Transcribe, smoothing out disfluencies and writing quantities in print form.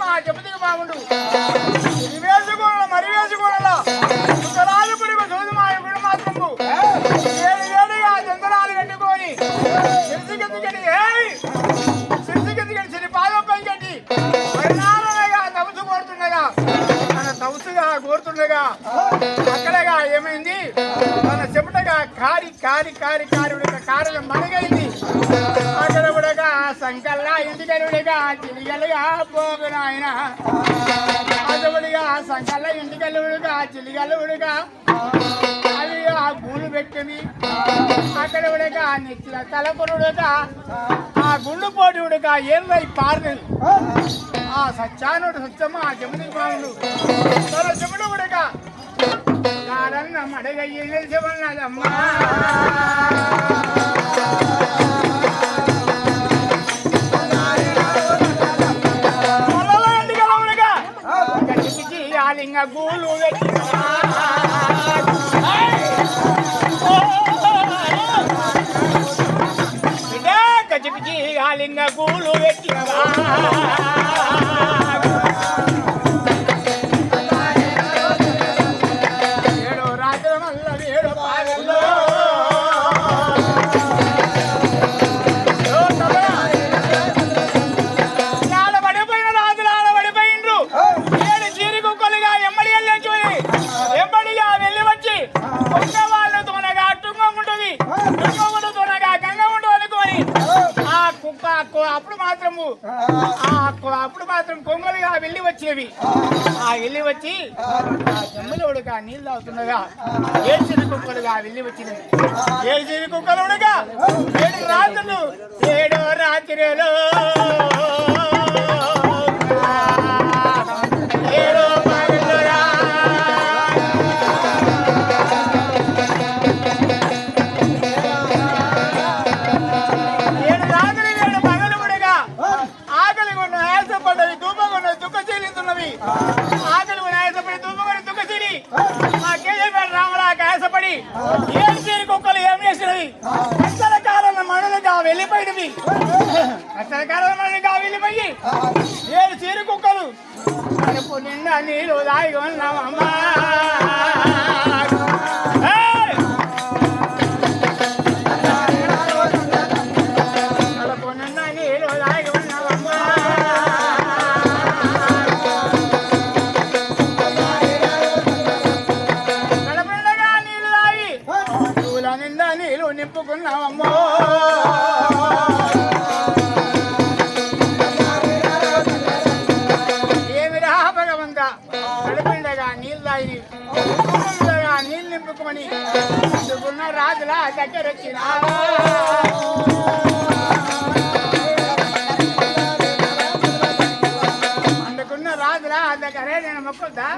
సత్యమా చెబుతుకు బాగుండు వేసుకోవాల మరి వేసుకోవాల రాజపురి చూదుమా ఇప్పుడు మాత్రము ఏడుగా చందనాలు కట్టుకొని సిరిసికెత్తుకని సిరిసికెత్తుకని సిరి పాదపై కట్టి పరిణామగా తవసు కోరుతుండగా తన తవసుగా కోరుతుండగా అక్కడగా ఏమైంది తన చెమటగా కారి కారి కారి కారి కారులు మణగైంది అక్కడ ఉడగా సంకల్లా ఇంటికలుడిగా చిలిగలుగా పోగున ఆయన అదవుడిగా సంకల్లా ఇంటికలుడుగా చిలిగలుడుగా అవి ఆ గుళ్ళు పెట్టింది అక్కడ ఉడగా నెత్తిల తలపురుడుగా ఆ గుండు పోటీ ఉడగా ఏళ్ళై పారలేదు ఆ సత్యానుడు సత్యమా ఆ జముని బావుడు తన చెముడు ఉడగా కారన్న మడగయ్యి నిలిచమన్నదమ్మా లింగ గూలు గజపిచి లింగ గూలు పెట్టినవా ఏడో రాత్రి వల్ల ఏడో పాగల్లో ఆడబడిపోయిన రాజులు ఆడబడిపోయిండ్రు ఎంబడిగా వెళ్ళి వచ్చి కొంగ వాళ్ళు తోనగా టుంగం ఉంటుంది టుంగముడు తోనగా గంగ ఉండు అనుకోని ఆ కుక్క అప్పుడు మాత్రం కొంగలుగా వెళ్ళి వచ్చేవి ఆ వెళ్ళి వచ్చి ఆ జమ్ములోడుగా నీళ్ళు తాగుతుండగా ఏడ్చిన కుక్కలుగా వెళ్ళి వచ్చినవి ఏడ్చిన కుక్కలుడుగా 7 రాత్రులు 7వ రాత్రిలో కుక్కలు ఏం చేసినవి అక్షరకాలం మనులుగా వెళ్ళిపోయినవి అక్షరకాలం మనులుగా వెళ్ళిపోయి 7 చీరు కుక్కలు కడుపు నిండా నీళ్ళు దాగి ఉన్నామమ్మా కడుపు నిండా నీళ్ళు దాగి ఉన్నామమ్మా నిండా నీళ్ళు నింపుకున్నామమ్మో ఏమిరా భగవంత కడుపుండగా నీళ్ళు తాగి నీళ్ళు నింపుకొని అందుకున్న రాజుల దగ్గర వచ్చిన అందుకున్న రాజుల దగ్గరే నేను మొక్కుదా